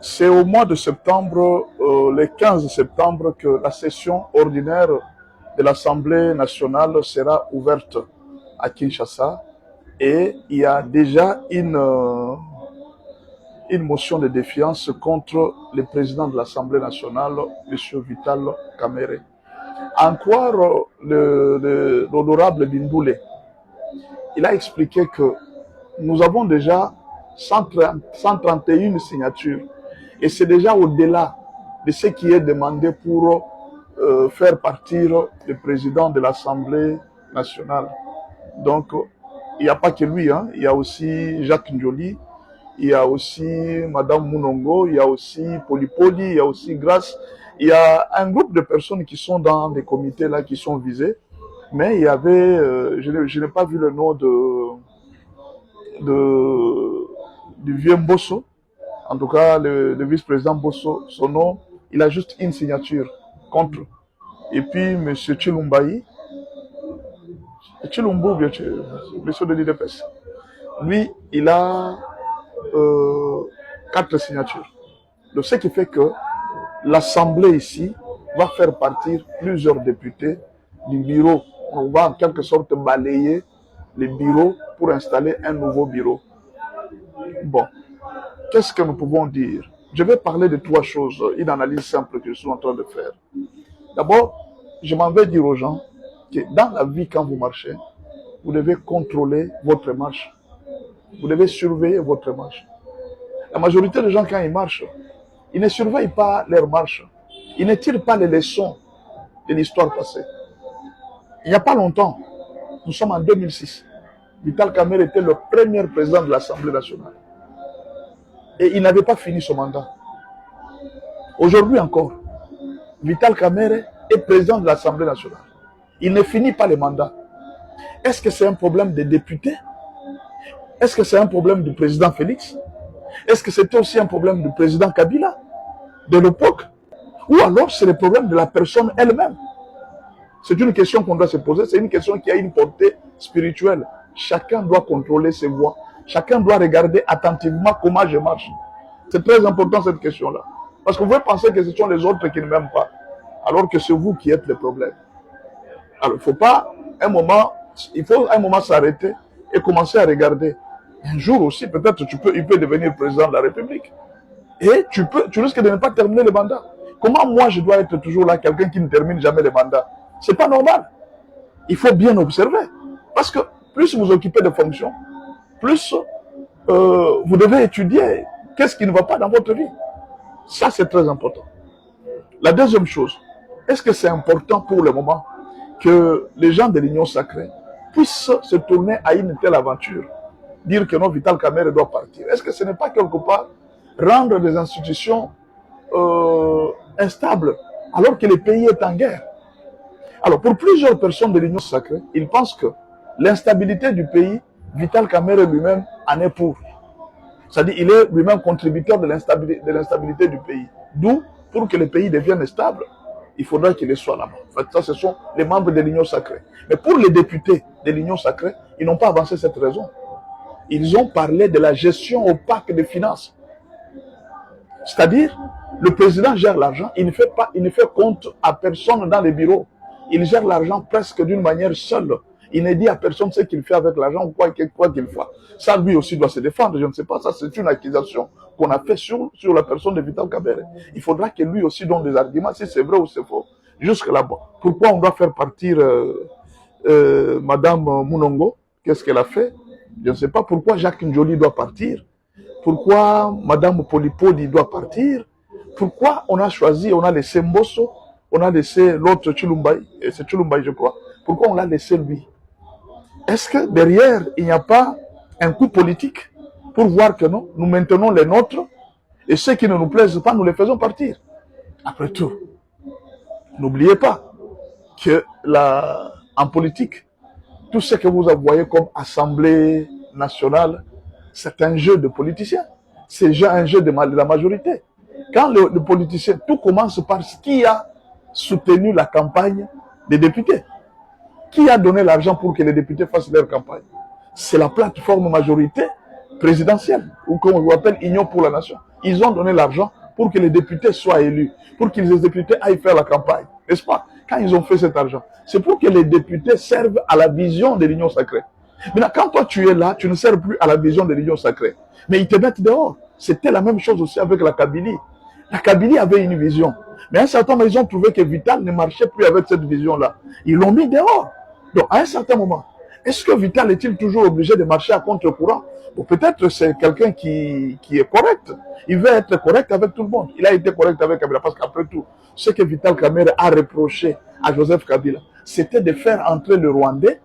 C'est au mois de septembre, le 15 septembre, que la session ordinaire de l'Assemblée nationale sera ouverte à Kinshasa. Et il y a déjà une motion de défiance contre le président de l'Assemblée nationale, M. Vital Kamerhe. En croire l'honorable Bindoulé, il a expliqué que nous avons déjà 131 signatures. Et c'est déjà au-delà de ce qui est demandé pour faire partir le président de l'Assemblée nationale. Donc, il n'y a pas que lui, hein. Il y a aussi Jacques Ndioli, il y a aussi Madame Mounongo, il y a aussi Polipoli, il y a aussi Grace. Il y a un groupe de personnes qui sont dans des comités là, qui sont visés. Mais il y avait, je n'ai pas vu le nom du vieux Mbosso. En tout cas, le vice-président Bosso, son nom, il a juste une signature contre. Et puis, M. Chilumbaï, Chilumbo, bien sûr, monsieur de l'IDPS, lui, il a 4 signatures. Donc, ce qui fait que l'Assemblée ici va faire partir plusieurs députés du bureau. On va en quelque sorte balayer les bureaux pour installer un nouveau bureau. Bon. Qu'est-ce que nous pouvons dire? Je vais parler de 3 choses, une analyse simple que je suis en train de faire. D'abord, je m'en vais dire aux gens que dans la vie, quand vous marchez, vous devez contrôler votre marche. Vous devez surveiller votre marche. La majorité des gens, quand ils marchent, ils ne surveillent pas leur marche. Ils ne tirent pas les leçons de l'histoire passée. Il n'y a pas longtemps, nous sommes en 2006, Vital Kamerhe était le premier président de l'Assemblée nationale. Et il n'avait pas fini son mandat. Aujourd'hui encore, Vital Kamerhe est président de l'Assemblée nationale. Il ne finit pas le mandat. Est-ce que c'est un problème des députés? Est-ce que c'est un problème du président Félix? Est-ce que c'était aussi un problème du président Kabila, de l'époque? Ou alors c'est le problème de la personne elle-même? C'est une question qu'on doit se poser, c'est une question qui a une portée spirituelle. Chacun doit contrôler ses voix. Chacun doit regarder attentivement comment je marche. C'est très important cette question-là. Parce que vous pouvez penser que ce sont les autres qui ne m'aiment pas, alors que c'est vous qui êtes le problème. Alors il faut un moment s'arrêter et commencer à regarder. Un jour aussi, peut-être il peut devenir président de la République. Et tu risques de ne pas terminer le mandat. Comment moi je dois être toujours là, quelqu'un qui ne termine jamais le mandat? C'est pas normal. Il faut bien observer. Parce que plus vous occupez de fonctions, plus vous devez étudier qu'est-ce qui ne va pas dans votre vie. Ça, c'est très important. La deuxième chose, est-ce que c'est important pour le moment que les gens de l'Union sacrée puissent se tourner à une telle aventure, dire que non, Vital Kamerhe doit partir? Est-ce que ce n'est pas quelque part rendre des institutions instables alors que le pays est en guerre? Alors, pour plusieurs personnes de l'Union sacrée, ils pensent que l'instabilité du pays, Vital Kamerhe lui-même en est pour. C'est-à-dire qu'il est lui-même contributeur de l'instabilité du pays. D'où, pour que le pays devienne stable, il faudra qu'il soit là-bas. En fait, ça, ce sont les membres de l'Union sacrée. Mais pour les députés de l'Union sacrée, ils n'ont pas avancé cette raison. Ils ont parlé de la gestion opaque des finances. C'est-à-dire, le président gère l'argent, il ne fait compte à personne dans les bureaux. Il gère l'argent presque d'une manière seule. Il ne dit à personne ce qu'il fait avec l'argent ou quoi qu'il fasse. Ça, lui aussi doit se défendre. Je ne sais pas, ça c'est une accusation qu'on a fait sur la personne de Vital Kamerhe. Il faudra que lui aussi donne des arguments, si c'est vrai ou c'est faux. Jusque là-bas. Pourquoi on doit faire partir Madame Mounongo? Qu'est-ce qu'elle a fait? Je ne sais pas pourquoi Jacques Ndioli doit partir. Pourquoi Madame Polipoli doit partir? Pourquoi on a laissé Mbosso, on a laissé l'autre Chilumbaï, et c'est Chilumbaï je crois. Pourquoi on l'a laissé lui? Est-ce que derrière, il n'y a pas un coup politique pour voir que non, nous maintenons les nôtres et ceux qui ne nous plaisent pas, nous les faisons partir? Après tout, n'oubliez pas que en politique, tout ce que vous voyez comme Assemblée nationale, c'est un jeu de politiciens. C'est un jeu de la majorité. Quand le politicien, tout commence par qui a soutenu la campagne des députés. Qui a donné l'argent pour que les députés fassent leur campagne? C'est la plateforme majorité présidentielle, ou comme on appelle Union pour la nation. Ils ont donné l'argent pour que les députés soient élus, pour que les députés aillent faire la campagne, n'est-ce pas? Quand ils ont fait cet argent, c'est pour que les députés servent à la vision de l'union sacrée. Maintenant, quand toi tu es là, tu ne sers plus à la vision de l'union sacrée. Mais ils te mettent dehors. C'était la même chose aussi avec la Kabylie. La Kabylie avait une vision. Mais à un certain moment, ils ont trouvé que Vital ne marchait plus avec cette vision-là. Ils l'ont mis dehors. Donc, à un certain moment, est-ce que Vital est-il toujours obligé de marcher à contre-courant? Ou peut-être c'est quelqu'un qui est correct. Il veut être correct avec tout le monde. Il a été correct avec Kabila parce qu'après tout, ce que Vital Kamerhe a reproché à Joseph Kabila, c'était de faire entrer le Rwandais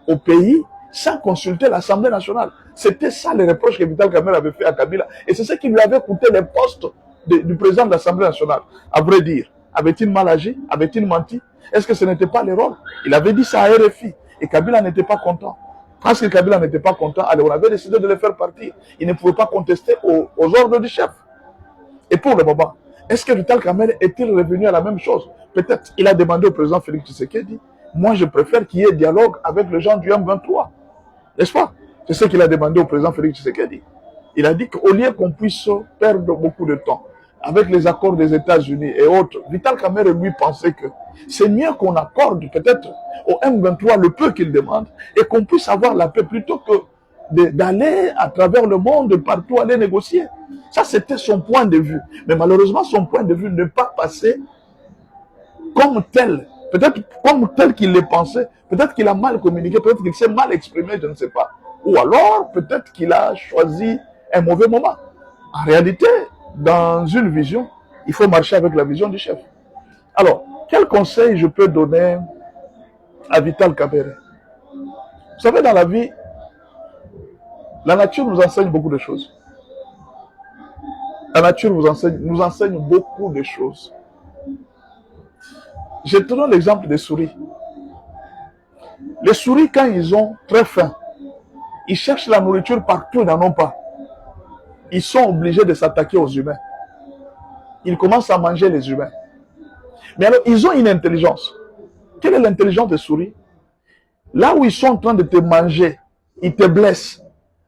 au pays sans consulter l'Assemblée nationale. C'était ça les reproches que Vital Kamerhe avait fait à Kabila. Et c'est ce qui lui avait coûté les postes du président de l'Assemblée nationale. À vrai dire, avait-il mal agi? Avait-il menti? Est-ce que ce n'était pas le rôle? Il avait dit ça à RFI. Et Kabila n'était pas content. Parce que Kabila n'était pas content, alors on avait décidé de le faire partir. Il ne pouvait pas contester aux ordres du chef. Et pour le moment, est-ce que Vital Kamerhe est-il revenu à la même chose? Peut-être. Il a demandé au président Félix Tshisekedi, moi je préfère qu'il y ait dialogue avec les gens du M23. N'est-ce pas? C'est ce qu'il a demandé au président Félix Tshisekedi. Il a dit qu'au lieu qu'on puisse perdre beaucoup de temps avec les accords des États-Unis et autres, Vital Kamerhe lui pensait que c'est mieux qu'on accorde peut-être au M23 le peu qu'il demande et qu'on puisse avoir la paix plutôt que d'aller à travers le monde, partout aller négocier. Ça, c'était son point de vue. Mais malheureusement, son point de vue n'est pas passé comme tel. Peut-être comme tel qu'il le pensait. Peut-être qu'il a mal communiqué, peut-être qu'il s'est mal exprimé, je ne sais pas. Ou alors, peut-être qu'il a choisi un mauvais moment. En réalité, dans une vision, il faut marcher avec la vision du chef. Alors, quel conseil je peux donner à Vital Kamerhe? Vous savez, dans la vie, la nature nous enseigne beaucoup de choses. La nature nous enseigne beaucoup de choses. Je te donne l'exemple des souris. Les souris, quand ils ont très faim, ils cherchent la nourriture partout, ils n'en ont pas. Ils sont obligés de s'attaquer aux humains. Ils commencent à manger les humains. Mais alors, ils ont une intelligence. Quelle est l'intelligence des souris? Là où ils sont en train de te manger, ils te blessent.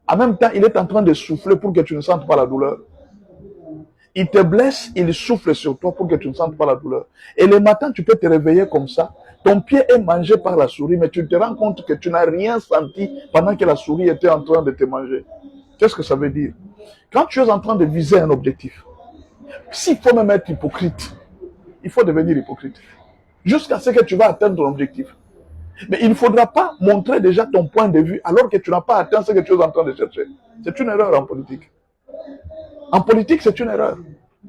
En même temps, il est en train de souffler pour que tu ne sentes pas la douleur. Il te blesse, il souffle sur toi pour que tu ne sentes pas la douleur. Et le matin, tu peux te réveiller comme ça. Ton pied est mangé par la souris, mais tu te rends compte que tu n'as rien senti pendant que la souris était en train de te manger. Qu'est-ce que ça veut dire? Quand tu es en train de viser un objectif, s'il faut même être hypocrite, il faut devenir hypocrite. Jusqu'à ce que tu vas atteindre ton objectif. Mais il ne faudra pas montrer déjà ton point de vue alors que tu n'as pas atteint ce que tu es en train de chercher. C'est une erreur en politique. En politique, c'est une erreur.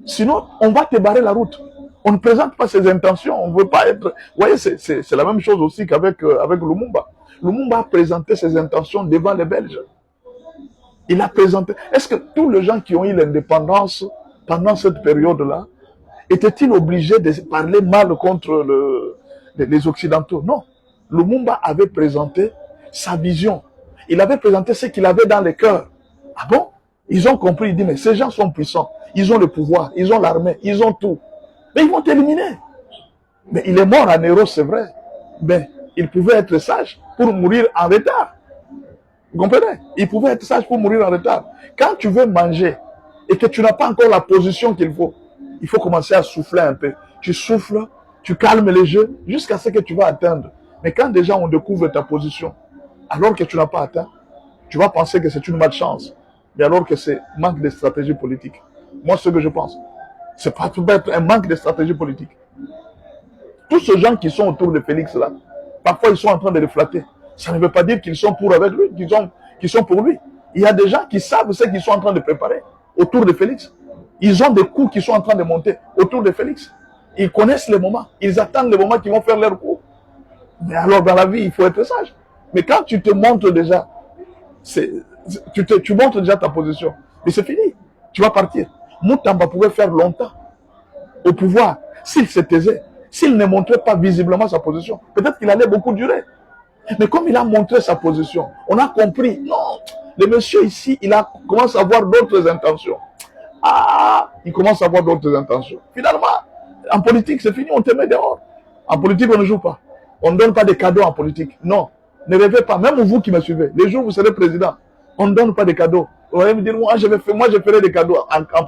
Sinon, on va te barrer la route. On ne présente pas ses intentions. On ne veut pas être... Vous voyez, c'est la même chose aussi qu'avec avec Lumumba. Lumumba a présenté ses intentions devant les Belges. Il a présenté... Est-ce que tous les gens qui ont eu l'indépendance pendant cette période-là étaient-ils obligés de parler mal contre les Occidentaux? Non. Lumumba avait présenté sa vision. Il avait présenté ce qu'il avait dans le cœur. Ah bon? Ils ont compris, ils disent, mais ces gens sont puissants. Ils ont le pouvoir, ils ont l'armée, ils ont tout. Mais ils vont t'éliminer. Mais il est mort en héros, c'est vrai. Mais il pouvait être sage pour mourir en retard. Vous comprenez? Il pouvait être sage pour mourir en retard. Quand tu veux manger et que tu n'as pas encore la position qu'il faut, il faut commencer à souffler un peu. Tu souffles, tu calmes les jeux jusqu'à ce que tu vas atteindre. Mais quand déjà on découvre ta position, alors que tu n'as pas atteint, tu vas penser que c'est une malchance. Mais alors que c'est manque de stratégie politique. Moi, ce que je pense, c'est pas tout être un manque de stratégie politique. Tous ces gens qui sont autour de Félix là, parfois ils sont en train de le flatter. Ça ne veut pas dire qu'ils sont pour avec lui, qu'ils sont pour lui. Il y a des gens qui savent ce qu'ils sont en train de préparer autour de Félix. Ils ont des coups qui sont en train de monter autour de Félix. Ils connaissent les moments. Ils attendent les moments qui vont faire leur coup. Mais alors dans la vie, il faut être sage. Mais quand tu te montres déjà, tu montres déjà ta position. Mais c'est fini. Tu vas partir. Moutamba pouvait faire longtemps au pouvoir s'il se taisait, s'il ne montrait pas visiblement sa position. Peut-être qu'il allait beaucoup durer. Mais comme il a montré sa position, on a compris, non, le monsieur ici, commence à avoir d'autres intentions. Ah, il commence à avoir d'autres intentions. Finalement, en politique, c'est fini, on te met dehors. En politique, on ne joue pas. On ne donne pas de cadeaux en politique. Non, ne rêvez pas. Même vous qui me suivez, les jours où vous serez président, on ne donne pas de cadeaux. Vous allez me dire, moi je ferai des cadeaux en